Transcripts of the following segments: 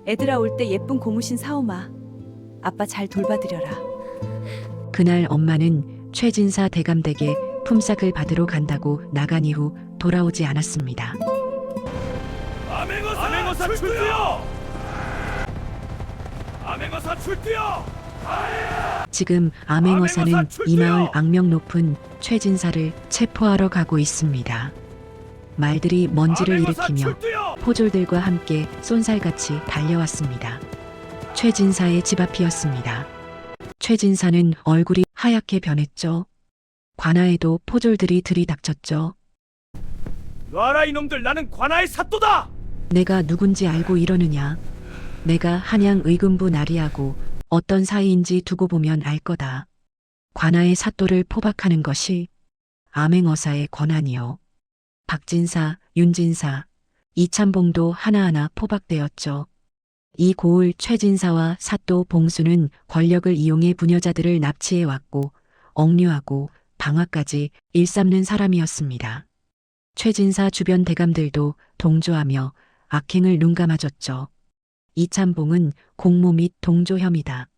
애들아 올 때 예쁜 고무신 사오마. 아빠 잘 돌봐드려라. 그날 엄마는 최진사 대감댁에 품삯을 받으러 간다고 나간 이후 돌아오지 않았습니다. 암행어사 출두요! 암행어사 출두요! 지금 암행어사는 암행어사 출두요! 이 마을 악명 높은 최진사를 체포하러 가고 있습니다. 말들이 먼지를 암행어사 일으키며 출두요! 포졸들과 함께 쏜살같이 달려왔습니다. 최진사의 집 앞이었습니다. 최진사는 얼굴이 하얗게 변했죠. 관아에도 포졸들이 들이닥쳤죠. 놔라 이놈들, 나는 관아의 사또다! 내가 누군지 알고 이러느냐. 내가 한양 의금부 나리하고 어떤 사이인지 두고 보면 알 거다. 관아의 사또를 포박하는 것이 암행어사의 권한이요. 박진사, 윤진사, 이참봉도 하나하나 포박되었죠. 이 고을 최진사와 사또 봉수는 권력을 이용해 부녀자들을 납치해왔고 억류하고 방화까지 일삼는 사람이었습니다. 최진사 주변 대감들도 동조하며 악행을 눈감아줬죠. 이참봉은 공모 및 동조 혐의다.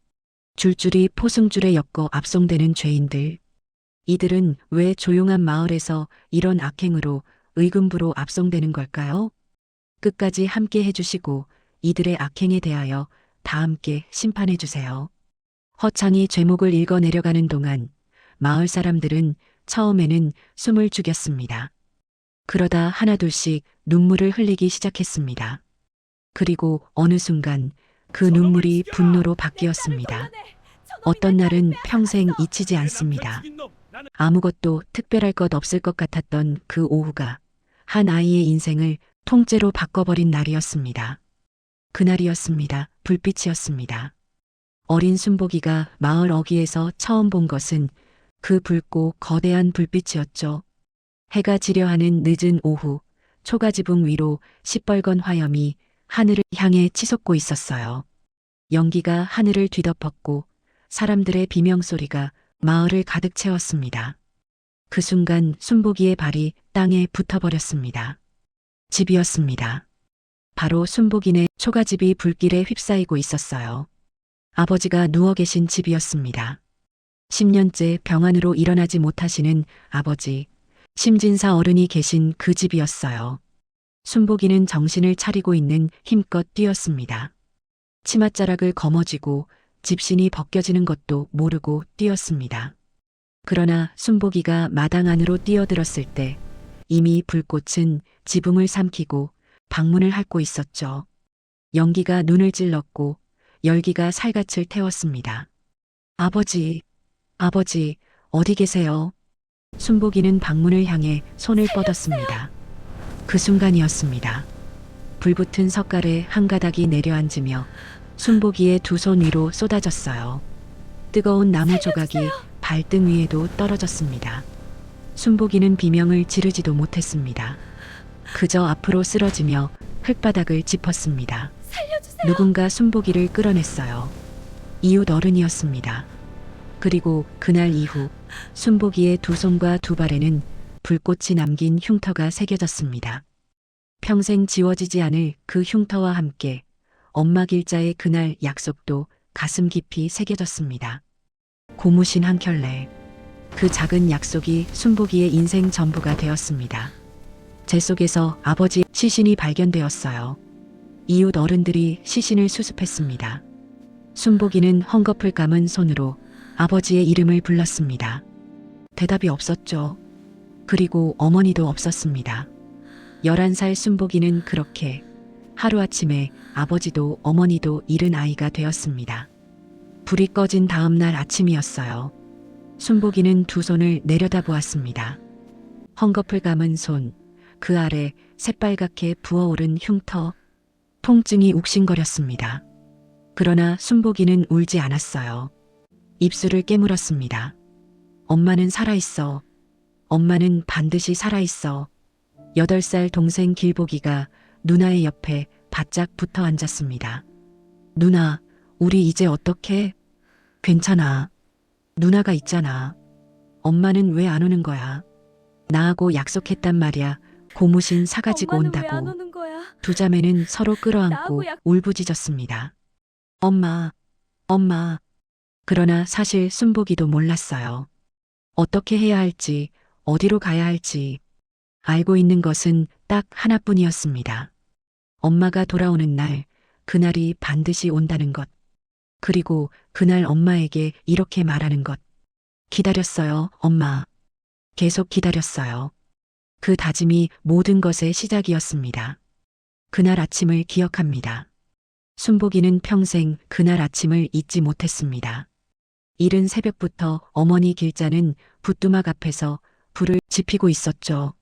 줄줄이 포승줄에 엮어 압송되는 죄인들. 이들은 왜 조용한 마을에서 이런 악행으로 의금부로 압송되는 걸까요? 끝까지 함께 해주시고 이들의 악행에 대하여 다 함께 심판해 주세요. 허창이 죄목을 읽어 내려가는 동안 마을 사람들은 처음에는 숨을 죽였습니다. 그러다 하나둘씩 눈물을 흘리기 시작했습니다. 그리고 어느 순간 그 눈물이 분노로 바뀌었습니다. 어떤 날은 평생 잊히지 않습니다. 아무것도 특별할 것 없을 것 같았던 그 오후가 한 아이의 인생을 통째로 바꿔버린 날이었습니다. 그날이었습니다. 불빛이었습니다. 어린 순복이가 마을 어귀에서 처음 본 것은 그 붉고 거대한 불빛이었죠. 해가 지려하는 늦은 오후, 초가지붕 위로 시뻘건 화염이 하늘을 향해 치솟고 있었어요. 연기가 하늘을 뒤덮었고 사람들의 비명소리가 마을을 가득 채웠습니다. 그 순간 순복이의 발이 땅에 붙어버렸습니다. 집이었습니다. 바로 순복이네 초가집이 불길에 휩싸이고 있었어요. 아버지가 누워 계신 집이었습니다. 10년째 병환으로 일어나지 못하시는 아버지, 심진사 어른이 계신 그 집이었어요. 순복이는 정신을 차리고 있는 힘껏 뛰었습니다. 치맛자락을 거머쥐고 집신이 벗겨지는 것도 모르고 뛰었습니다. 그러나 순복이가 마당 안으로 뛰어들었을 때 이미 불꽃은 지붕을 삼키고 방문을 핥고 있었죠. 연기가 눈을 찔렀고 열기가 살갗을 태웠습니다. 아버지, 아버지, 어디 계세요? 순복이는 방문을 향해 손을 뻗었습니다. 그 순간이었습니다. 불붙은 석갈에 한 가닥이 내려앉으며 순복이의 두 손 위로 쏟아졌어요. 뜨거운 나무 조각이 발등 위에도 떨어졌습니다. 순복이는 비명을 지르지도 못했습니다. 그저 앞으로 쓰러지며 흙바닥을 짚었습니다. 누군가 순복이를 끌어냈어요. 이웃 어른이었습니다. 그리고 그날 이후 순복이의 두 손과 두 발에는 불꽃이 남긴 흉터가 새겨졌습니다. 평생 지워지지 않을 그 흉터와 함께 엄마 길자의 그날 약속도 가슴 깊이 새겨졌습니다. 고무신 한 켤레. 그 작은 약속이 순복이의 인생 전부가 되었습니다. 제 속에서 아버지 시신이 발견되었어요. 이웃 어른들이 시신을 수습했습니다. 순복이는 헝겊을 감은 손으로 아버지의 이름을 불렀습니다. 대답이 없었죠. 그리고 어머니도 없었습니다. 11살 순복이는 그렇게 하루아침에 아버지도 어머니도 잃은 아이가 되었습니다. 불이 꺼진 다음 날 아침이었어요. 순복이는 두 손을 내려다보았습니다. 헝겊을 감은 손, 그 아래 새빨갛게 부어오른 흉터, 통증이 욱신거렸습니다. 그러나 순복이는 울지 않았어요. 입술을 깨물었습니다. 엄마는 살아있어. 엄마는 반드시 살아있어. 8살 동생 길복이가 누나의 옆에 바짝 붙어 앉았습니다. 누나, 우리 이제 어떡해? 괜찮아. 누나가 있잖아. 엄마는 왜 안 오는 거야? 나하고 약속했단 말이야. 고무신 사가지고 엄마는 왜 안 온다고 오는 거야? 두 자매는 서로 끌어안고 나하고 약- 울부짖었습니다. 엄마, 엄마. 그러나 사실 순복이도 몰랐어요. 어떻게 해야 할지, 어디로 가야 할지 알고 있는 것은 딱 하나뿐이었습니다. 엄마가 돌아오는 날, 그날이 반드시 온다는 것. 그리고 그날 엄마에게 이렇게 말하는 것. 기다렸어요, 엄마. 계속 기다렸어요. 그 다짐이 모든 것의 시작이었습니다. 그날 아침을 기억합니다. 순복이는 평생 그날 아침을 잊지 못했습니다. 이른 새벽부터 어머니 길자는 부뚜막 앞에서 불을 지피고 있었죠.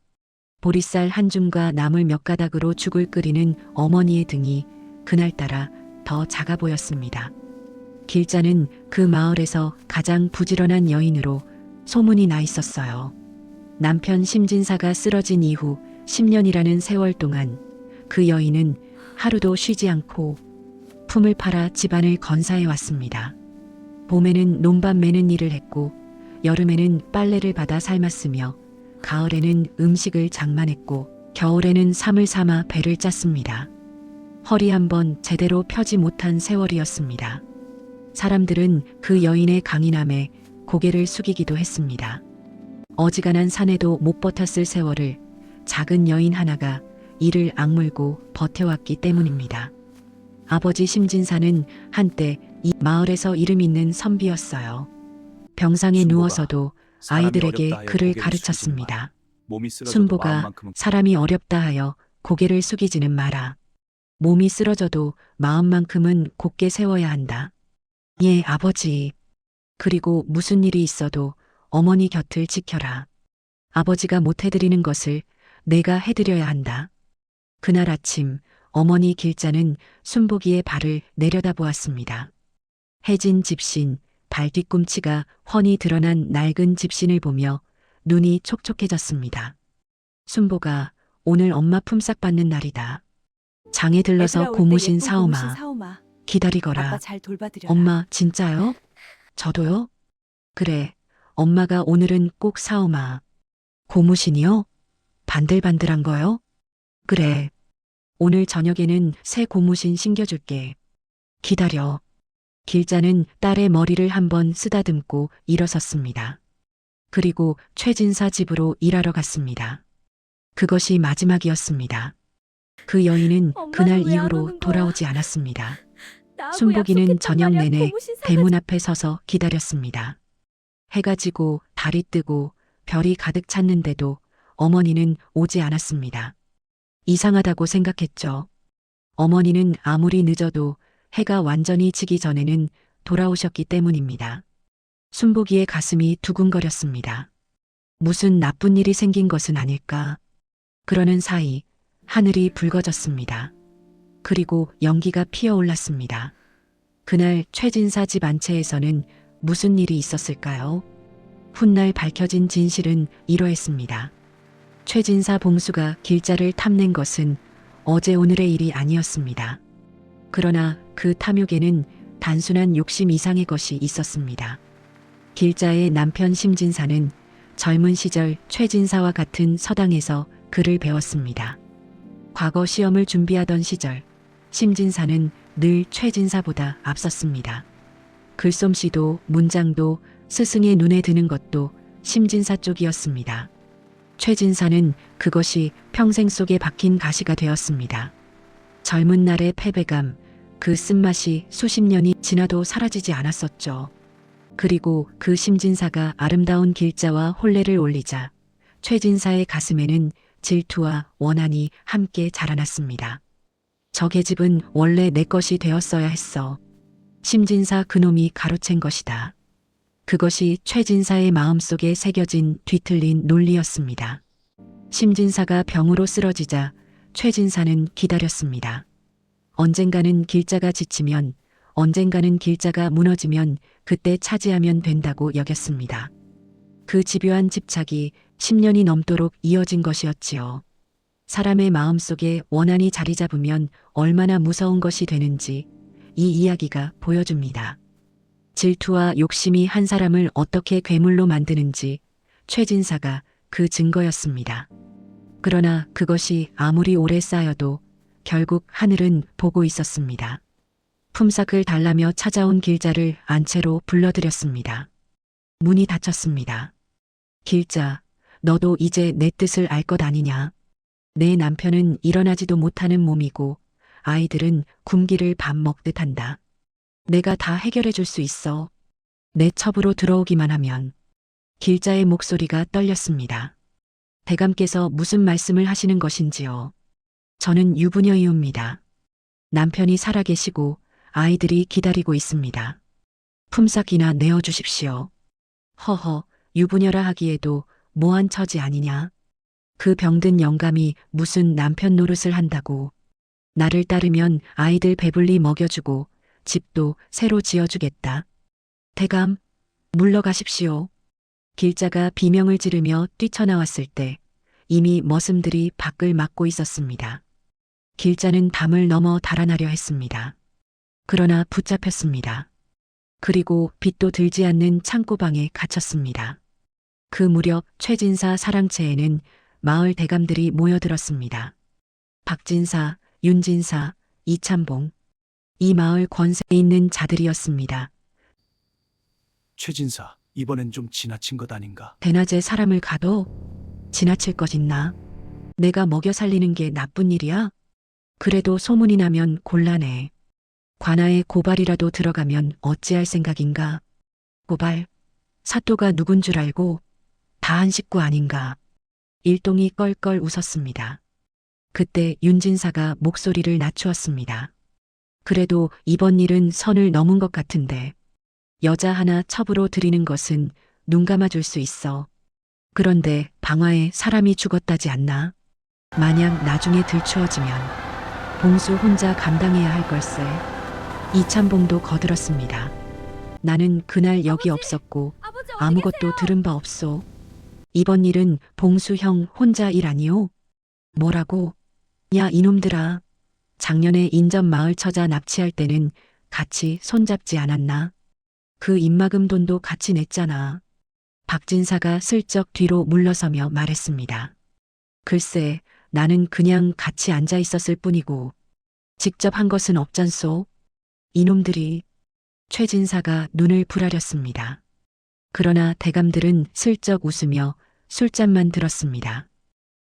보리쌀 한 줌과 나물 몇 가닥으로 죽을 끓이는 어머니의 등이 그날따라 더 작아 보였습니다. 길자는 그 마을에서 가장 부지런한 여인으로 소문이 나 있었어요. 남편 심진사가 쓰러진 이후 10년이라는 세월 동안 그 여인은 하루도 쉬지 않고 품을 팔아 집안을 건사해 왔습니다. 봄에는 논밭 매는 일을 했고 여름에는 빨래를 받아 삶았으며 가을에는 음식을 장만했고 겨울에는 삶을 삼아 배를 짰습니다. 허리 한번 제대로 펴지 못한 세월이었습니다. 사람들은 그 여인의 강인함에 고개를 숙이기도 했습니다. 어지간한 산에도 못 버텼을 세월을 작은 여인 하나가 이를 악물고 버텨왔기 때문입니다. 아버지 심진사는 한때 이 마을에서 이름 있는 선비였어요. 병상에 순보가 누워서도 사람이 아이들에게 어렵다 하여 글을 고개를 가르쳤습니다. 몸이 쓰러져도 순보가 마음만큼은 사람이 어렵다 하여 고개를 숙이지는 마라. 몸이 쓰러져도 마음만큼은 곧게 세워야 한다. 예, 아버지. 그리고 무슨 일이 있어도 어머니 곁을 지켜라. 아버지가 못 해드리는 것을 내가 해드려야 한다. 그날 아침 어머니 길자는 순복이의 발을 내려다보았습니다. 해진 집신, 발 뒤꿈치가 훤히 드러난 낡은 집신을 보며 눈이 촉촉해졌습니다. 순보가 오늘 엄마 품삯 받는 날이다. 장에 들러서 애들아, 올 때 고무신 예쁜 사오마. 고무신 사오마. 기다리거라. 아빠 잘 돌봐드려라. 엄마 진짜요? 저도요? 그래. 엄마가 오늘은 꼭 사오마. 고무신이요? 반들반들한 거요? 그래. 오늘 저녁에는 새 고무신 신겨줄게. 기다려. 길자는 딸의 머리를 한번 쓰다듬고 일어섰습니다. 그리고 최진사 집으로 일하러 갔습니다. 그것이 마지막이었습니다. 그 여인은 엄마는 그날 왜안 이후로 오는 거야? 돌아오지 않았습니다. 나하고 순복이는 약속했단 저녁 말이야. 내내 고무신 대문 앞에 서서 기다렸습니다. 해가 지고 달이 뜨고 별이 가득 찼는데도 어머니는 오지 않았습니다. 이상하다고 생각했죠. 어머니는 아무리 늦어도 해가 완전히 지기 전에는 돌아오셨기 때문입니다. 순복이의 가슴이 두근거렸습니다. 무슨 나쁜 일이 생긴 것은 아닐까. 그러는 사이 하늘이 붉어졌습니다. 그리고 연기가 피어올랐습니다. 그날 최진사 집 안채에서는 무슨 일이 있었을까요? 훗날 밝혀진 진실은 이러했습니다. 최진사 봉수가 길자를 탐낸 것은 어제 오늘의 일이 아니었습니다. 그러나 그 탐욕에는 단순한 욕심 이상의 것이 있었습니다. 길자의 남편 심진사는 젊은 시절 최진사와 같은 서당에서 글을 배웠습니다. 과거 시험을 준비하던 시절 심진사는 늘 최진사보다 앞섰습니다. 글솜씨도 문장도 스승의 눈에 드는 것도 심진사 쪽이었습니다. 최진사는 그것이 평생 속에 박힌 가시가 되었습니다. 젊은 날의 패배감, 그 쓴맛이 수십 년이 지나도 사라지지 않았었죠. 그리고 그 심진사가 아름다운 길자와 혼례를 올리자 최진사의 가슴에는 질투와 원한이 함께 자라났습니다. 저 계집은 원래 내 것이 되었어야 했어. 심진사 그놈이 가로챈 것이다. 그것이 최진사의 마음속에 새겨진 뒤틀린 논리였습니다. 심진사가 병으로 쓰러지자 최진사는 기다렸습니다. 언젠가는 길자가 지치면, 언젠가는 길자가 무너지면 그때 차지하면 된다고 여겼습니다. 그 집요한 집착이 10년이 넘도록 이어진 것이었지요. 사람의 마음속에 원한이 자리 잡으면 얼마나 무서운 것이 되는지 이 이야기가 보여줍니다. 질투와 욕심이 한 사람을 어떻게 괴물로 만드는지 최진사가 그 증거였습니다. 그러나 그것이 아무리 오래 쌓여도 결국 하늘은 보고 있었습니다. 품삯을 달라며 찾아온 길자를 안채로 불러들였습니다. 문이 닫혔습니다. 길자, 너도 이제 내 뜻을 알 것 아니냐? 내 남편은 일어나지도 못하는 몸이고 아이들은 굶기를 밥 먹듯 한다. 내가 다 해결해 줄 수 있어. 내 첩으로 들어오기만 하면. 길자의 목소리가 떨렸습니다. 대감께서 무슨 말씀을 하시는 것인지요? 저는 유부녀이옵니다. 남편이 살아계시고 아이들이 기다리고 있습니다. 품삯이나 내어주십시오. 허허, 유부녀라 하기에도 모한 처지 아니냐? 그 병든 영감이 무슨 남편 노릇을 한다고. 나를 따르면 아이들 배불리 먹여주고 집도 새로 지어주겠다. 대감, 물러가십시오. 길자가 비명을 지르며 뛰쳐나왔을 때 이미 머슴들이 밖을 막고 있었습니다. 길자는 담을 넘어 달아나려 했습니다. 그러나 붙잡혔습니다. 그리고 빛도 들지 않는 창고방에 갇혔습니다. 그 무렵 최진사 사랑채에는 마을 대감들이 모여들었습니다. 박진사, 윤진사, 이참봉, 이 마을 권세에 있는 자들이었습니다. 최진사, 이번엔 좀 지나친 것 아닌가? 대낮에 사람을 가도 지나칠 것 있나? 내가 먹여 살리는 게 나쁜 일이야? 그래도 소문이 나면 곤란해. 관아에 고발이라도 들어가면 어찌할 생각인가? 고발? 사또가 누군 줄 알고 다 한 식구 아닌가? 일동이 껄껄 웃었습니다. 그때 윤진사가 목소리를 낮추었습니다. 그래도 이번 일은 선을 넘은 것 같은데 여자 하나 첩으로 들이는 것은 눈 감아줄 수 있어. 그런데 방화에 사람이 죽었다지 않나? 만약 나중에 들추어지면 봉수 혼자 감당해야 할 걸세. 이참봉도 거들었습니다. 나는 그날 여기 없었고 아무것도 들은 바 없소. 이번 일은 봉수 형 혼자 일 아니오? 뭐라고? 야 이놈들아. 작년에 인접 마을 처자 납치할 때는 같이 손잡지 않았나? 그 입막음 돈도 같이 냈잖아. 박진사가 슬쩍 뒤로 물러서며 말했습니다. 글쎄, 나는 그냥 같이 앉아 있었을 뿐이고 직접 한 것은 없잖소. 이놈들이. 최진사가 눈을 부라렸습니다. 그러나 대감들은 슬쩍 웃으며 술잔만 들었습니다.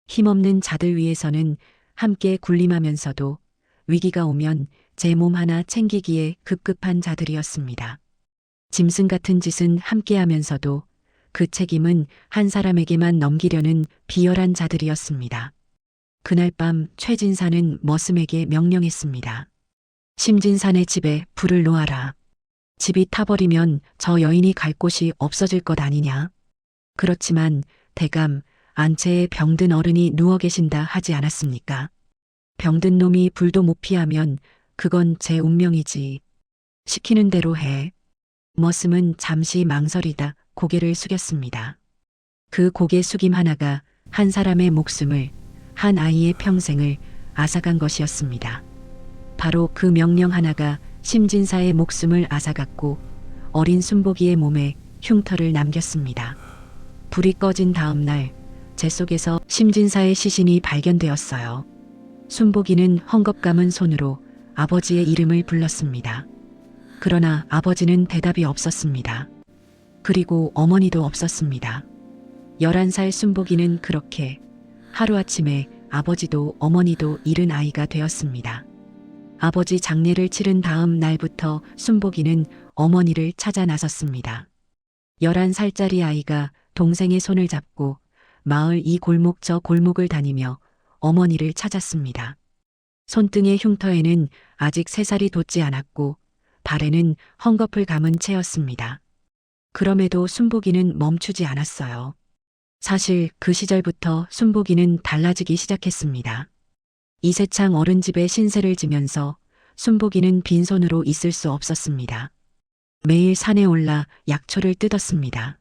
힘없는 자들 위해서는 함께 군림하면서도 위기가 오면 제 몸 하나 챙기기에 급급한 자들이었습니다. 짐승 같은 짓은 함께하면서도 그 책임은 한 사람에게만 넘기려는 비열한 자들이었습니다. 그날 밤 최진사는 머슴에게 명령했습니다. 심진산의 집에 불을 놓아라. 집이 타버리면 저 여인이 갈 곳이 없어질 것 아니냐. 그렇지만 대감, 안채에 병든 어른이 누워 계신다 하지 않았습니까? 병든 놈이 불도 못 피하면 그건 제 운명이지. 시키는 대로 해. 머슴은 잠시 망설이다 고개를 숙였습니다. 그 고개 숙임 하나가 한 사람의 목숨을, 한 아이의 평생을 앗아간 것이었습니다. 바로 그 명령 하나가 심진사의 목숨을 앗아갔고 어린 순복이의 몸에 흉터를 남겼습니다. 불이 꺼진 다음 날 재 속에서 심진사의 시신이 발견되었어요. 순복이는 헝겊 감은 손으로 아버지의 이름을 불렀습니다. 그러나 아버지는 대답이 없었습니다. 그리고 어머니도 없었습니다. 11살 순복이는 그렇게 하루아침에 아버지도 어머니도 잃은 아이가 되었습니다. 아버지 장례를 치른 다음 날부터 순복이는 어머니를 찾아 나섰습니다. 11살짜리 아이가 동생의 손을 잡고 마을 이 골목 저 골목을 다니며 어머니를 찾았습니다. 손등의 흉터에는 아직 3살이 돋지 않았고 발에는 헝겊을 감은 채였습니다. 그럼에도 순복이는 멈추지 않았어요. 사실 그 시절부터 순복이는 달라지기 시작했습니다. 이세창 어른 집에 신세를 지면서 순복이는 빈손으로 있을 수 없었습니다. 매일 산에 올라 약초를 뜯었습니다.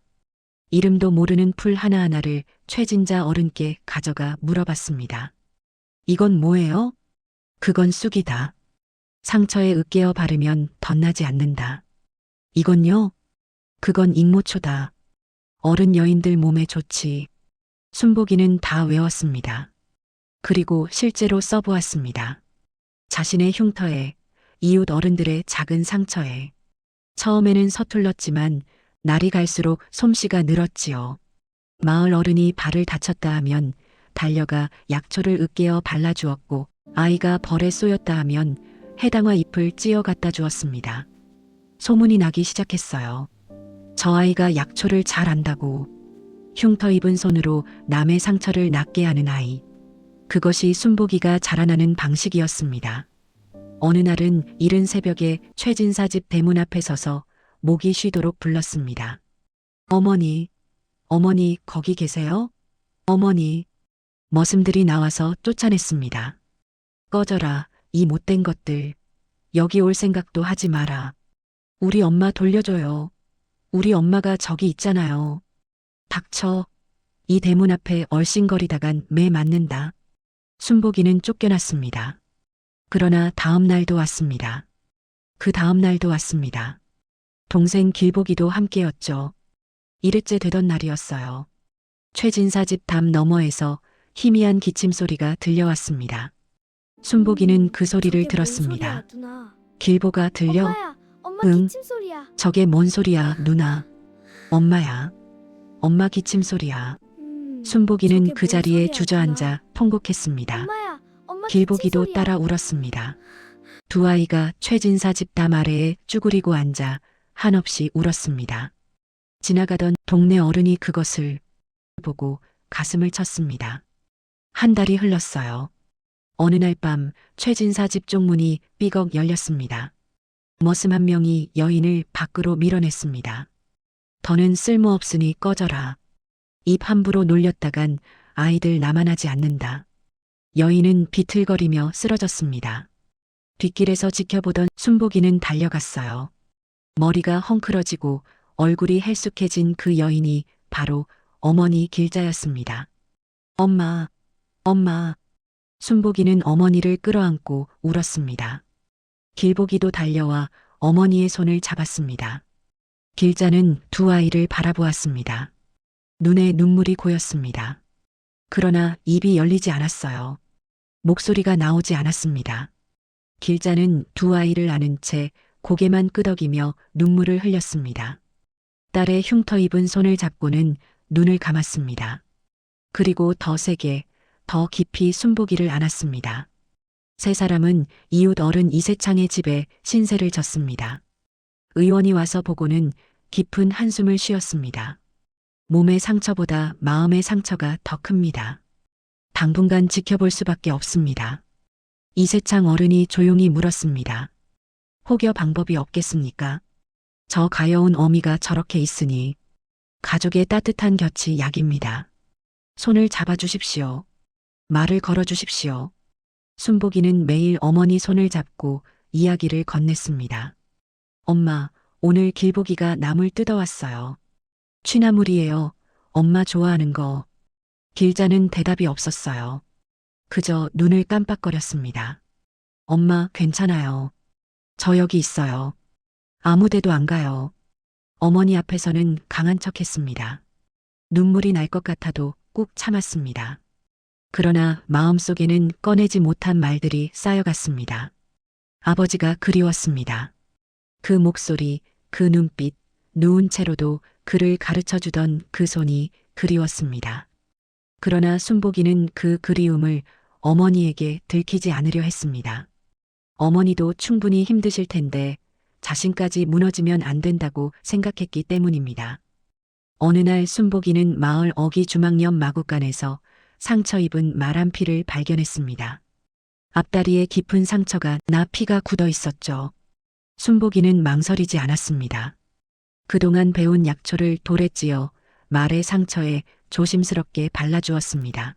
이름도 모르는 풀 하나하나를 최진자 어른께 가져가 물어봤습니다. 이건 뭐예요? 그건 쑥이다. 상처에 으깨어 바르면 덧나지 않는다. 이건요? 그건 익모초다. 어른 여인들 몸에 좋지. 순복이는 다 외웠습니다. 그리고 실제로 써보았습니다. 자신의 흉터에, 이웃 어른들의 작은 상처에. 처음에는 서툴렀지만 날이 갈수록 솜씨가 늘었지요. 마을 어른이 발을 다쳤다 하면 달려가 약초를 으깨어 발라주었고, 아이가 벌에 쏘였다 하면 해당화 잎을 찧어 갖다 주었습니다. 소문이 나기 시작했어요. 저 아이가 약초를 잘 안다고. 흉터 입은 손으로 남의 상처를 낫게 하는 아이. 그것이 순복이가 자라나는 방식이었습니다. 어느 날은 이른 새벽에 최진사 집 대문 앞에 서서 목이 쉬도록 불렀습니다. 어머니, 어머니 거기 계세요? 어머니. 머슴들이 나와서 쫓아냈습니다. 꺼져라, 이 못된 것들. 여기 올 생각도 하지 마라. 우리 엄마 돌려줘요. 우리 엄마가 저기 있잖아요. 닥쳐. 이 대문 앞에 얼씬거리다간 매 맞는다. 순복이는 쫓겨났습니다. 그러나 다음 날도 왔습니다. 그 다음 날도 왔습니다. 동생 길복이도 함께였죠. 일흘째 되던 날이었어요. 최진사 집 담 너머에서 희미한 기침 소리가 들려왔습니다. 순복이는 그 소리를 저게 뭔 들었습니다. 소리야, 누나. 길보가 들려? 엄마야, 엄마 응. 기침 소리야. 저게 뭔 소리야, 누나. 엄마야. 엄마 기침 소리야. 순복이는 저게 그 뭔 자리에 소리야, 주저앉아 통곡했습니다. 엄마야, 엄마 길보기도 기침 소리야. 따라 울었습니다. 두 아이가 최진사 집 담 아래에 쭈그리고 앉아 한없이 울었습니다. 지나가던 동네 어른이 그것을 보고 가슴을 쳤습니다. 한 달이 흘렀어요. 어느 날 밤 최진사 집 쪽문이 삐걱 열렸습니다. 머슴 한 명이 여인을 밖으로 밀어냈습니다. 더는 쓸모없으니 꺼져라. 입 함부로 놀렸다간 아이들 남아나지 않는다. 여인은 비틀거리며 쓰러졌습니다. 뒷길에서 지켜보던 순복이는 달려갔어요. 머리가 헝클어지고 얼굴이 헬쑥해진 그 여인이 바로 어머니 길자였습니다. 엄마, 엄마. 순복이는 어머니를 끌어안고 울었습니다. 길복이도 달려와 어머니의 손을 잡았습니다. 길자는 두 아이를 바라보았습니다. 눈에 눈물이 고였습니다. 그러나 입이 열리지 않았어요. 목소리가 나오지 않았습니다. 길자는 두 아이를 안은 채 고개만 끄덕이며 눈물을 흘렸습니다. 딸의 흉터 입은 손을 잡고는 눈을 감았습니다. 그리고 더 세게, 더 깊이 순복이를 안았습니다. 세 사람은 이웃 어른 이세창의 집에 신세를 졌습니다. 의원이 와서 보고는 깊은 한숨을 쉬었습니다. 몸의 상처보다 마음의 상처가 더 큽니다. 당분간 지켜볼 수밖에 없습니다. 이세창 어른이 조용히 물었습니다. 혹여 방법이 없겠습니까? 저 가여운 어미가 저렇게 있으니 가족의 따뜻한 곁이 약입니다. 손을 잡아주십시오. 말을 걸어주십시오. 순복이는 매일 어머니 손을 잡고 이야기를 건넸습니다. 엄마, 오늘 길보기가 나물 뜯어왔어요. 취나물이에요. 엄마 좋아하는 거. 길자는 대답이 없었어요. 그저 눈을 깜빡거렸습니다. 엄마, 괜찮아요. 저 여기 있어요. 아무 데도 안 가요. 어머니 앞에서는 강한 척 했습니다. 눈물이 날 것 같아도 꾹 참았습니다. 그러나 마음속에는 꺼내지 못한 말들이 쌓여갔습니다. 아버지가 그리웠습니다. 그 목소리, 그 눈빛, 누운 채로도 그를 가르쳐 주던 그 손이 그리웠습니다. 그러나 순복이는 그 그리움을 어머니에게 들키지 않으려 했습니다. 어머니도 충분히 힘드실 텐데 자신까지 무너지면 안 된다고 생각했기 때문입니다. 어느 날 순복이는 마을 어기 주막옆 마구간에서 상처 입은 말 한 피를 발견했습니다. 앞다리에 깊은 상처가 나 피가 굳어 있었죠. 순복이는 망설이지 않았습니다. 그동안 배운 약초를 돌에 찧어 말의 상처에 조심스럽게 발라주었습니다.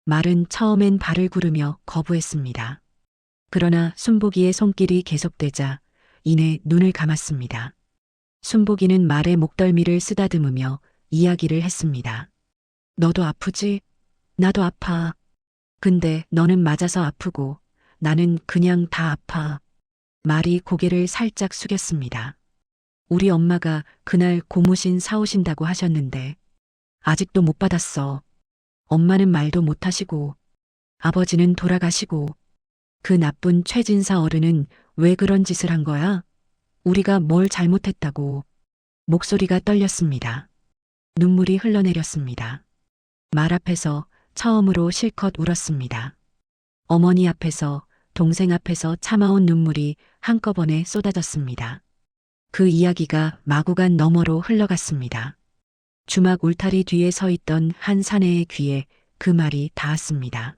말은 처음엔 발을 구르며 거부했습니다. 그러나 순복이의 손길이 계속되자 이내 눈을 감았습니다. 순복이는 말의 목덜미를 쓰다듬으며 이야기를 했습니다. 너도 아프지? 나도 아파. 근데 너는 맞아서 아프고 나는 그냥 다 아파. 말이 고개를 살짝 숙였습니다. 우리 엄마가 그날 고무신 사오신다고 하셨는데 아직도 못 받았어. 엄마는 말도 못 하시고 아버지는 돌아가시고 그 나쁜 최진사 어른은 왜 그런 짓을 한 거야? 우리가 뭘 잘못했다고. 목소리가 떨렸습니다. 눈물이 흘러내렸습니다. 말 앞에서 처음으로 실컷 울었습니다. 어머니 앞에서, 동생 앞에서 참아온 눈물이 한꺼번에 쏟아졌습니다. 그 이야기가 마구간 너머로 흘러갔습니다. 주막 울타리 뒤에 서 있던 한 사내의 귀에 그 말이 닿았습니다.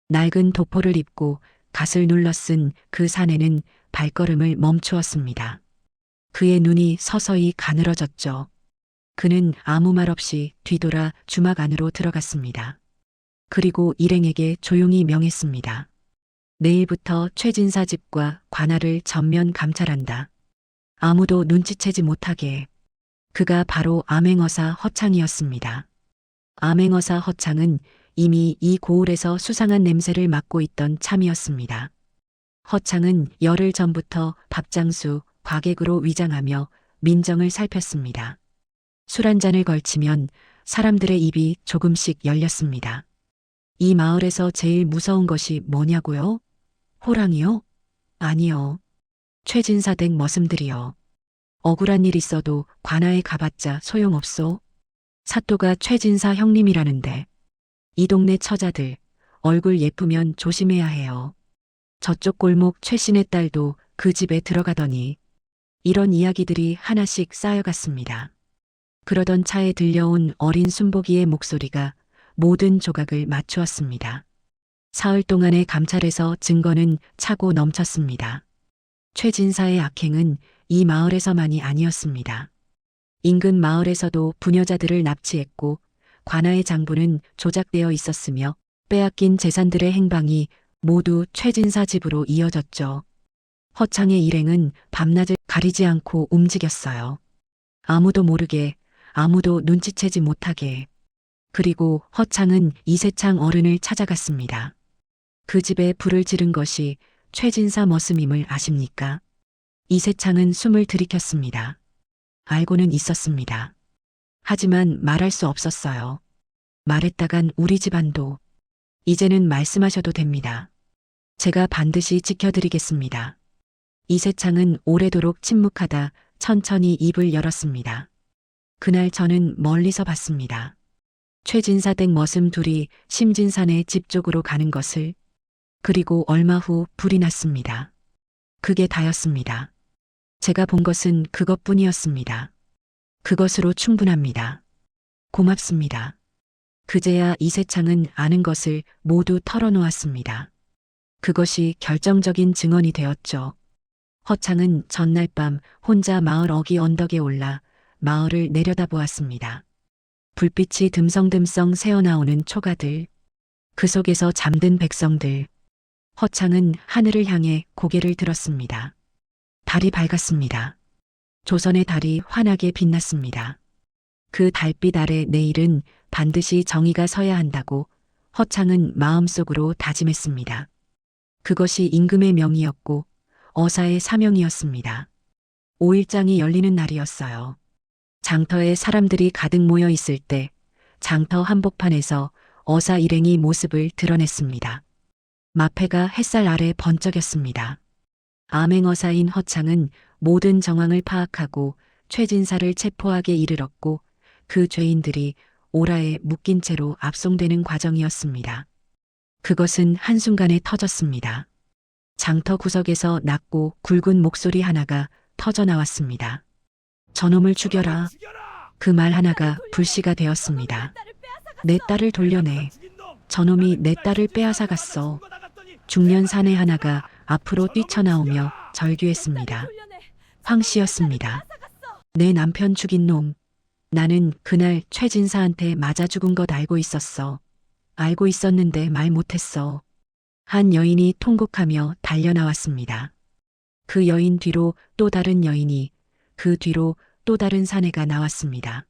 낡은 도포를 입고 갓을 눌러 쓴 그 사내는 발걸음을 멈추었습니다. 그의 눈이 서서히 가늘어졌죠. 그는 아무 말 없이 뒤돌아 주막 안으로 들어갔습니다. 그리고 일행에게 조용히 명했습니다. 내일부터 최진사 집과 관할을 전면 감찰한다. 아무도 눈치채지 못하게. 그가 바로 암행어사 허창이었습니다. 암행어사 허창은 이미 이 고을에서 수상한 냄새를 맡고 있던 참이었습니다. 허창은 열흘 전부터 밥장수, 과객으로 위장하며 민정을 살폈습니다. 술 한 잔을 걸치면 사람들의 입이 조금씩 열렸습니다. 이 마을에서 제일 무서운 것이 뭐냐고요? 호랑이요? 아니요. 최진사 댁 머슴들이요. 억울한 일 있어도 관아에 가봤자 소용없소. 사또가 최진사 형님이라는데. 이 동네 처자들, 얼굴 예쁘면 조심해야 해요. 저쪽 골목 최씨네 딸도 그 집에 들어가더니. 이런 이야기들이 하나씩 쌓여갔습니다. 그러던 차에 들려온 어린 순복이의 목소리가 모든 조각을 맞추었습니다. 사흘 동안의 감찰에서 증거는 차고 넘쳤습니다. 최진사의 악행은 이 마을에서만이 아니었습니다. 인근 마을에서도 부녀자들을 납치했고 관아의 장부는 조작되어 있었으며 빼앗긴 재산들의 행방이 모두 최진사 집으로 이어졌죠. 허창의 일행은 밤낮을 가리지 않고 움직였어요. 아무도 모르게, 아무도 눈치채지 못하게. 그리고 허창은 이세창 어른을 찾아갔습니다. 그 집에 불을 지른 것이 최진사 머슴임을 아십니까? 이세창은 숨을 들이켰습니다. 알고는 있었습니다. 하지만 말할 수 없었어요. 말했다간 우리 집안도. 이제는 말씀하셔도 됩니다. 제가 반드시 지켜드리겠습니다. 이세창은 오래도록 침묵하다 천천히 입을 열었습니다. 그날 저는 멀리서 봤습니다. 최진사 댁 머슴 둘이 심진산의 집 쪽으로 가는 것을. 그리고 얼마 후 불이 났습니다. 그게 다였습니다. 제가 본 것은 그것뿐이었습니다. 그것으로 충분합니다. 고맙습니다. 그제야 이세창은 아는 것을 모두 털어놓았습니다. 그것이 결정적인 증언이 되었죠. 허창은 전날 밤 혼자 마을 어귀 언덕에 올라 마을을 내려다보았습니다. 불빛이 듬성듬성 새어나오는 초가들, 그 속에서 잠든 백성들. 허창은 하늘을 향해 고개를 들었습니다. 달이 밝았습니다. 조선의 달이 환하게 빛났습니다. 그 달빛 아래 내일은 반드시 정의가 서야 한다고 허창은 마음속으로 다짐했습니다. 그것이 임금의 명이었고 어사의 사명이었습니다. 5일장이 열리는 날이었어요. 장터에 사람들이 가득 모여 있을 때 장터 한복판에서 어사 일행이 모습을 드러냈습니다. 마패가 햇살 아래 번쩍였습니다. 암행어사인 허창은 모든 정황을 파악하고 최진사를 체포하게 이르렀고 그 죄인들이 오라에 묶인 채로 압송되는 과정이었습니다. 그것은 한순간에 터졌습니다. 장터 구석에서 낮고 굵은 목소리 하나가 터져나왔습니다. 저놈을 죽여라. 그 말 하나가 불씨가 되었습니다. 내 딸을 돌려내. 저놈이 내 딸을 빼앗아갔어. 중년 사내 하나가 앞으로 뛰쳐나오며 절규했습니다. 황씨였습니다. 내 남편 죽인 놈. 나는 그날 최진사한테 맞아 죽은 것 알고 있었어. 알고 있었는데 말 못했어. 한 여인이 통곡하며 달려나왔습니다. 그 여인 뒤로 또 다른 여인이, 그 뒤로 또 다른 사내가 나왔습니다.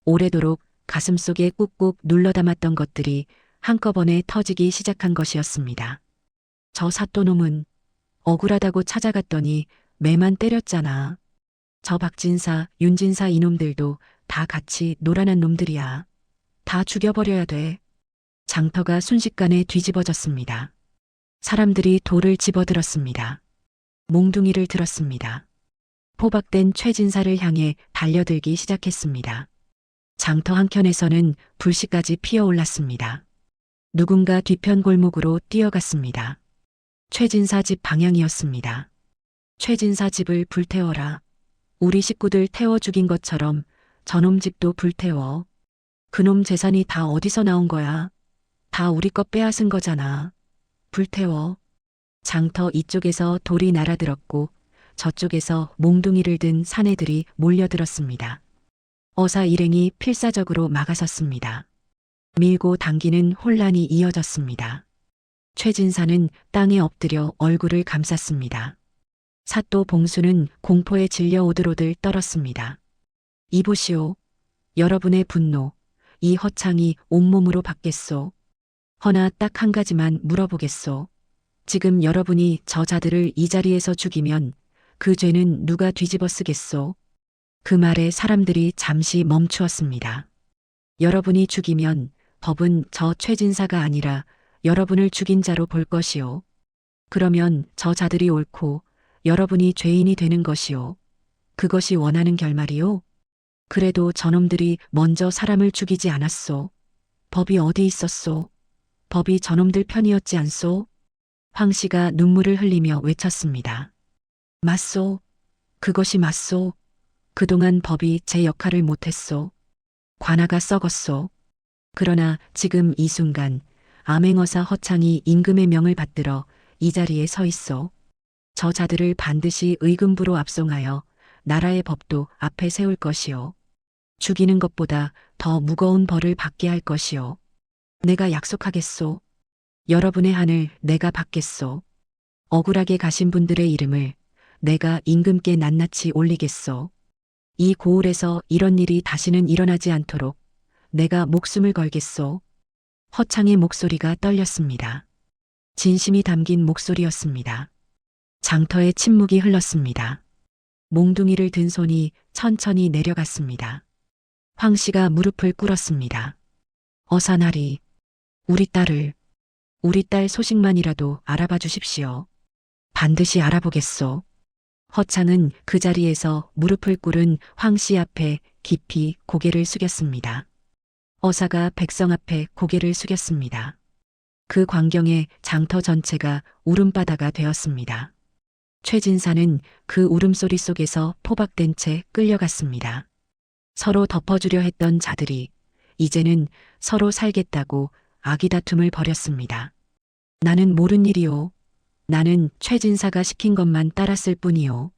오래도록 가슴속에 꾹꾹 눌러담았던 것들이 한꺼번에 터지기 시작한 것이었습니다. 저 사또놈은 억울하다고 찾아갔더니 매만 때렸잖아. 저 박진사, 윤진사 이놈들도 다 같이 노란한 놈들이야. 다 죽여버려야 돼. 장터가 순식간에 뒤집어졌습니다. 사람들이 돌을 집어들었습니다. 몽둥이를 들었습니다. 포박된 최진사를 향해 달려들기 시작했습니다. 장터 한켠에서는 불씨까지 피어올랐습니다. 누군가 뒤편 골목으로 뛰어갔습니다. 최진사 집 방향이었습니다. 최진사 집을 불태워라. 우리 식구들 태워 죽인 것처럼 저놈 집도 불태워. 그놈 재산이 다 어디서 나온 거야? 다 우리 것 빼앗은 거잖아. 불태워. 장터 이쪽에서 돌이 날아들었고 저쪽에서 몽둥이를 든 사내들이 몰려들었습니다. 어사 일행이 필사적으로 막아섰습니다. 밀고 당기는 혼란이 이어졌습니다. 최진사는 땅에 엎드려 얼굴을 감쌌습니다. 사또 봉수는 공포에 질려 오들오들 떨었습니다. 이보시오. 여러분의 분노, 이 허창이 온몸으로 받겠소. 허나 딱 한 가지만 물어보겠소. 지금 여러분이 저 자들을 이 자리에서 죽이면 그 죄는 누가 뒤집어 쓰겠소? 그 말에 사람들이 잠시 멈추었습니다. 여러분이 죽이면 법은 저 최진사가 아니라 여러분을 죽인 자로 볼 것이오. 그러면 저 자들이 옳고 여러분이 죄인이 되는 것이오. 그것이 원하는 결말이오? 그래도 저놈들이 먼저 사람을 죽이지 않았소. 법이 어디 있었소? 법이 저놈들 편이었지 않소? 황 씨가 눈물을 흘리며 외쳤습니다. 맞소. 그것이 맞소. 그동안 법이 제 역할을 못했소. 관아가 썩었소. 그러나 지금 이 순간 암행어사 허창이 임금의 명을 받들어 이 자리에 서 있소. 저 자들을 반드시 의금부로 압송하여 나라의 법도 앞에 세울 것이오. 죽이는 것보다 더 무거운 벌을 받게 할 것이오. 내가 약속하겠소. 여러분의 한을 내가 받겠소. 억울하게 가신 분들의 이름을 내가 임금께 낱낱이 올리겠소. 이 고을에서 이런 일이 다시는 일어나지 않도록 내가 목숨을 걸겠소. 허창의 목소리가 떨렸습니다. 진심이 담긴 목소리였습니다. 장터에 침묵이 흘렀습니다. 몽둥이를 든 손이 천천히 내려갔습니다. 황 씨가 무릎을 꿇었습니다. 어사나리, 우리 딸 소식만이라도 알아봐 주십시오. 반드시 알아보겠소. 허창은 그 자리에서 무릎을 꿇은 황 씨 앞에 깊이 고개를 숙였습니다. 어사가 백성 앞에 고개를 숙였습니다. 그 광경에 장터 전체가 울음바다가 되었습니다. 최진사는 그 울음소리 속에서 포박된 채 끌려갔습니다. 서로 덮어주려 했던 자들이 이제는 서로 살겠다고 아기다툼을 벌였습니다. 나는 모른 일이오. 나는 최진사가 시킨 것만 따랐을 뿐이오.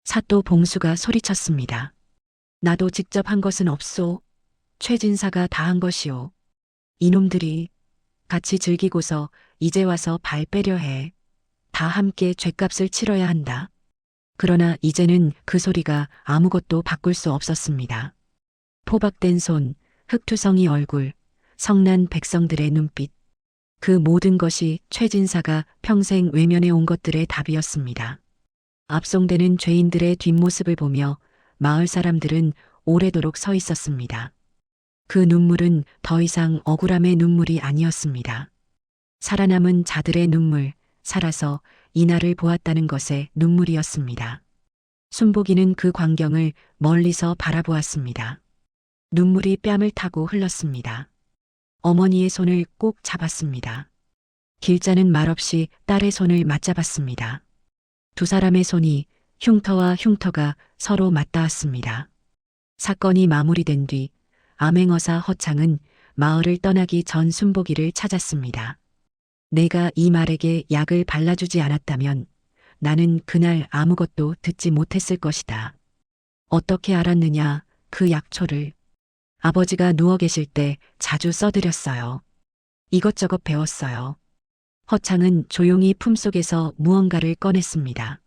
사또 봉수가 소리쳤습니다. 나도 직접 한 것은 없소. 최진사가 다 한 것이오. 이놈들이 같이 즐기고서 이제 와서 발 빼려 해. 다 함께 죗값을 치러야 한다. 그러나 이제는 그 소리가 아무것도 바꿀 수 없었습니다. 포박된 손, 흑투성이 얼굴, 성난 백성들의 눈빛. 그 모든 것이 최진사가 평생 외면해 온 것들의 답이었습니다. 압송되는 죄인들의 뒷모습을 보며 마을 사람들은 오래도록 서 있었습니다. 그 눈물은 더 이상 억울함의 눈물이 아니었습니다. 살아남은 자들의 눈물, 살아서 이날을 보았다는 것의 눈물이었습니다. 순복이는 그 광경을 멀리서 바라보았습니다. 눈물이 뺨을 타고 흘렀습니다. 어머니의 손을 꼭 잡았습니다. 길자는 말없이 딸의 손을 맞잡았습니다. 두 사람의 손이 흉터와 흉터가 서로 맞닿았습니다. 사건이 마무리된 뒤 암행어사 허창은 마을을 떠나기 전 순복이를 찾았습니다. 내가 이 말에게 약을 발라주지 않았다면 나는 그날 아무것도 듣지 못했을 것이다. 어떻게 알았느냐, 그 약초를. 아버지가 누워 계실 때 자주 써드렸어요. 이것저것 배웠어요. 허창은 조용히 품속에서 무언가를 꺼냈습니다.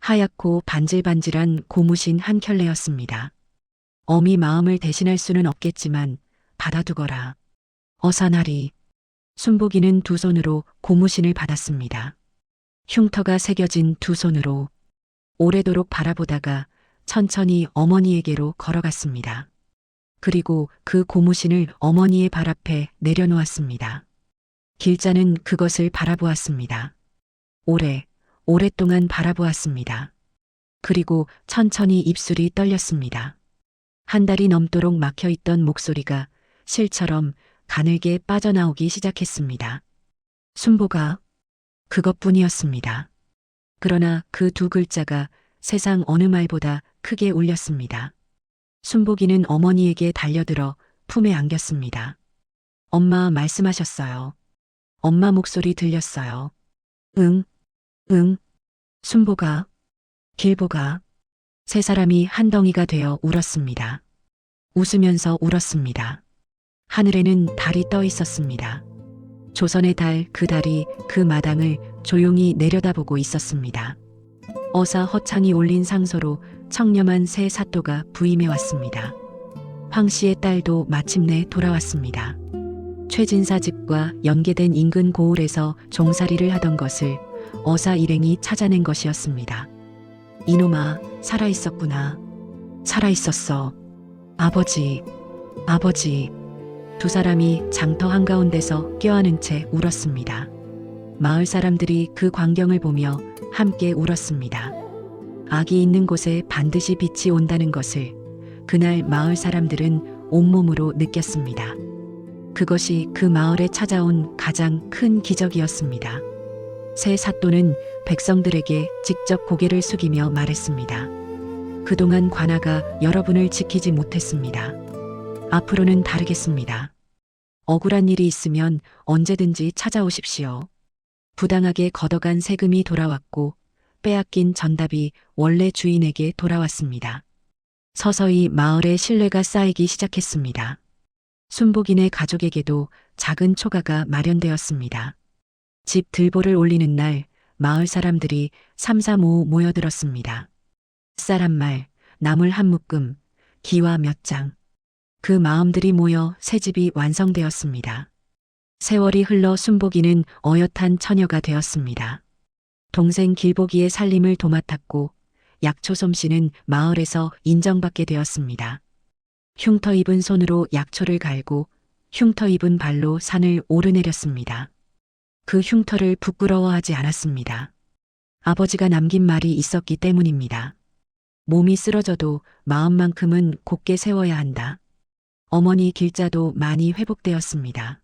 하얗고 반질반질한 고무신 한 켤레였습니다. 어미 마음을 대신할 수는 없겠지만 받아두거라. 어사나리. 순복이는 두 손으로 고무신을 받았습니다. 흉터가 새겨진 두 손으로 오래도록 바라보다가 천천히 어머니에게로 걸어갔습니다. 그리고 그 고무신을 어머니의 발 앞에 내려놓았습니다. 길자는 그것을 바라보았습니다. 오랫동안 바라보았습니다. 그리고 천천히 입술이 떨렸습니다. 한 달이 넘도록 막혀있던 목소리가 실처럼 가늘게 빠져나오기 시작했습니다. 순보가 그것뿐이었습니다. 그러나 그 두 글자가 세상 어느 말보다 크게 울렸습니다. 순복이는 어머니에게 달려들어 품에 안겼습니다. 엄마 말씀하셨어요. 엄마 목소리 들렸어요. 응, 응. 순보가, 길보가. 세 사람이 한 덩이가 되어 울었습니다. 웃으면서 울었습니다. 하늘에는 달이 떠 있었습니다. 조선의 달, 그 달이 그 마당을 조용히 내려다보고 있었습니다. 어사 허창이 올린 상소로 청렴한 새 사또가 부임해 왔습니다. 황 씨의 딸도 마침내 돌아왔습니다. 최진사 집과 연계된 인근 고을에서 종살이를 하던 것을 어사 일행이 찾아낸 것이었습니다. 이놈아, 살아있었구나. 살아있었어. 아버지, 아버지. 두 사람이 장터 한가운데서 껴안은 채 울었습니다. 마을 사람들이 그 광경을 보며 함께 울었습니다. 악이 있는 곳에 반드시 빛이 온다는 것을 그날 마을 사람들은 온몸으로 느꼈습니다. 그것이 그 마을에 찾아온 가장 큰 기적이었습니다. 새 사또는 백성들에게 직접 고개를 숙이며 말했습니다. 그동안 관아가 여러분을 지키지 못했습니다. 앞으로는 다르겠습니다. 억울한 일이 있으면 언제든지 찾아오십시오. 부당하게 걷어간 세금이 돌아왔고 빼앗긴 전답이 원래 주인에게 돌아왔습니다. 서서히 마을의 신뢰가 쌓이기 시작했습니다. 순복인의 가족에게도 작은 초가가 마련되었습니다. 집 들보를 올리는 날 마을 사람들이 삼삼오오 모여들었습니다. 쌀 한 말, 나물 한 묶음, 기와 몇 장. 그 마음들이 모여 새 집이 완성되었습니다. 세월이 흘러 순복이는 어엿한 처녀가 되었습니다. 동생 길보기의 살림을 도맡았고 약초 솜씨는 마을에서 인정받게 되었습니다. 흉터 입은 손으로 약초를 갈고 흉터 입은 발로 산을 오르내렸습니다. 그 흉터를 부끄러워하지 않았습니다. 아버지가 남긴 말이 있었기 때문입니다. 몸이 쓰러져도 마음만큼은 곧게 세워야 한다. 어머니 길자도 많이 회복되었습니다.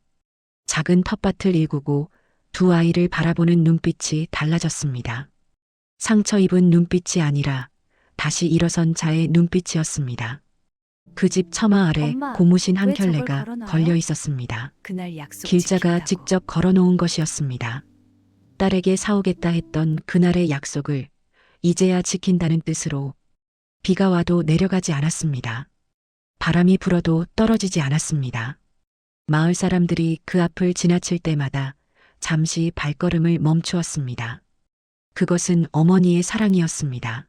작은 텃밭을 일구고 두 아이를 바라보는 눈빛이 달라졌습니다. 상처 입은 눈빛이 아니라 다시 일어선 자의 눈빛이었습니다. 그 집 처마 아래 엄마, 고무신 한 왜 저걸 켤레가 걸어놔요? 걸려 있었습니다. 그날 약속 길자가 지킨다고. 직접 걸어놓은 것이었습니다. 딸에게 사오겠다 했던 그날의 약속을 이제야 지킨다는 뜻으로 비가 와도 내려가지 않았습니다. 바람이 불어도 떨어지지 않았습니다. 마을 사람들이 그 앞을 지나칠 때마다 잠시 발걸음을 멈추었습니다. 그것은 어머니의 사랑이었습니다.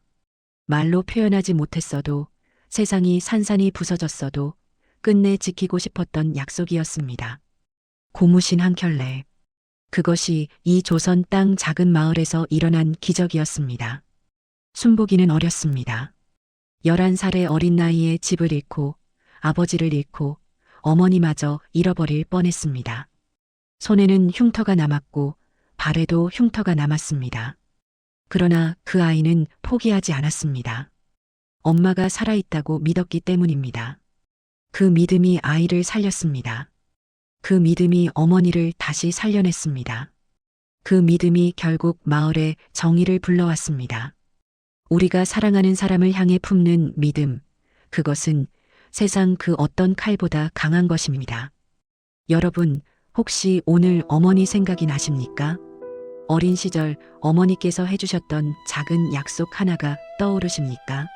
말로 표현하지 못했어도 세상이 산산이 부서졌어도 끝내 지키고 싶었던 약속이었습니다. 고무신 한 켤레. 그것이 이 조선 땅 작은 마을에서 일어난 기적이었습니다. 순복이는 어렸습니다. 11살의 어린 나이에 집을 잃고 아버지를 잃고 어머니마저 잃어버릴 뻔했습니다. 손에는 흉터가 남았고 발에도 흉터가 남았습니다. 그러나 그 아이는 포기하지 않았습니다. 엄마가 살아있다고 믿었기 때문입니다. 그 믿음이 아이를 살렸습니다. 그 믿음이 어머니를 다시 살려냈습니다. 그 믿음이 결국 마을에 정의를 불러왔습니다. 우리가 사랑하는 사람을 향해 품는 믿음, 그것은 세상 그 어떤 칼보다 강한 것입니다. 여러분, 혹시 오늘 어머니 생각이 나십니까? 어린 시절 어머니께서 해주셨던 작은 약속 하나가 떠오르십니까?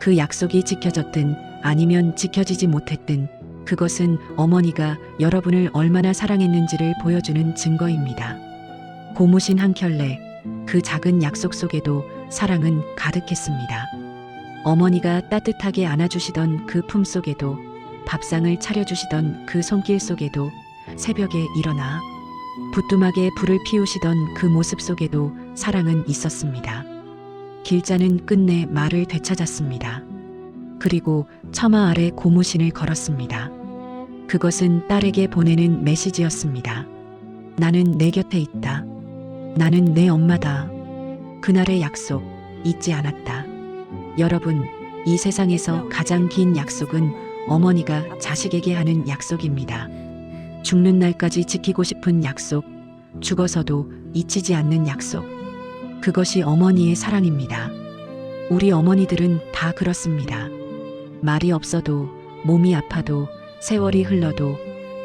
그 약속이 지켜졌든 아니면 지켜지지 못했든 그것은 어머니가 여러분을 얼마나 사랑했는지를 보여주는 증거입니다. 고무신 한 켤레, 그 작은 약속 속에도 사랑은 가득했습니다. 어머니가 따뜻하게 안아주시던 그 품 속에도, 밥상을 차려주시던 그 손길 속에도, 새벽에 일어나 부뚜막에 불을 피우시던 그 모습 속에도 사랑은 있었습니다. 길자는 끝내 말을 되찾았습니다. 그리고 처마 아래 고무신을 걸었습니다. 그것은 딸에게 보내는 메시지였습니다. 나는 내 곁에 있다. 나는 내 엄마다. 그날의 약속 잊지 않았다. 여러분, 이 세상에서 가장 긴 약속은 어머니가 자식에게 하는 약속입니다. 죽는 날까지 지키고 싶은 약속, 죽어서도 잊히지 않는 약속. 그것이 어머니의 사랑입니다. 우리 어머니들은 다 그렇습니다. 말이 없어도, 몸이 아파도, 세월이 흘러도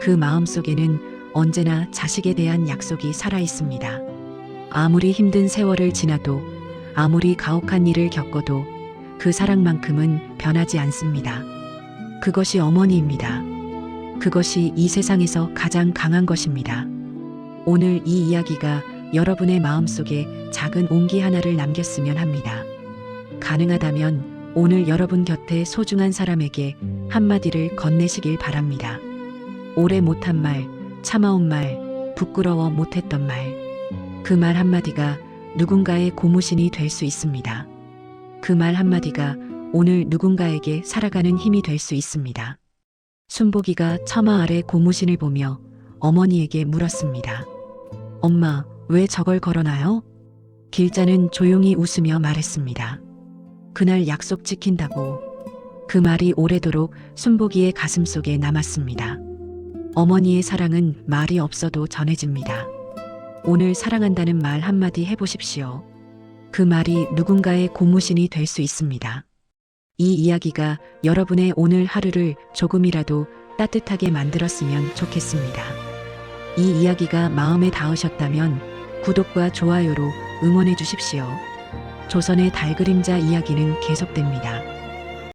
그 마음속에는 언제나 자식에 대한 약속이 살아 있습니다. 아무리 힘든 세월을 지나도, 아무리 가혹한 일을 겪어도 그 사랑만큼은 변하지 않습니다. 그것이 어머니입니다. 그것이 이 세상에서 가장 강한 것입니다. 오늘 이 이야기가 여러분의 마음속에 작은 온기 하나를 남겼으면 합니다. 가능하다면 오늘 여러분 곁에 소중한 사람에게 한마디를 건네시길 바랍니다. 오래 못한 말, 참아온 말, 부끄러워 못했던 말. 그 말 한마디가 누군가의 고무신이 될 수 있습니다. 그 말 한마디가 오늘 누군가에게 살아가는 힘이 될 수 있습니다. 순복이가 처마 아래 고무신을 보며 어머니에게 물었습니다. 엄마, 왜 저걸 걸어놔요? 길자는 조용히 웃으며 말했습니다. 그날 약속 지킨다고. 그 말이 오래도록 순복이의 가슴속에 남았습니다. 어머니의 사랑은 말이 없어도 전해집니다. 오늘 사랑한다는 말 한마디 해보십시오. 그 말이 누군가의 고무신이 될 수 있습니다. 이 이야기가 여러분의 오늘 하루를 조금이라도 따뜻하게 만들었으면 좋겠습니다. 이 이야기가 마음에 닿으셨다면 구독과 좋아요로 응원해 주십시오. 조선의 달그림자 이야기는 계속됩니다.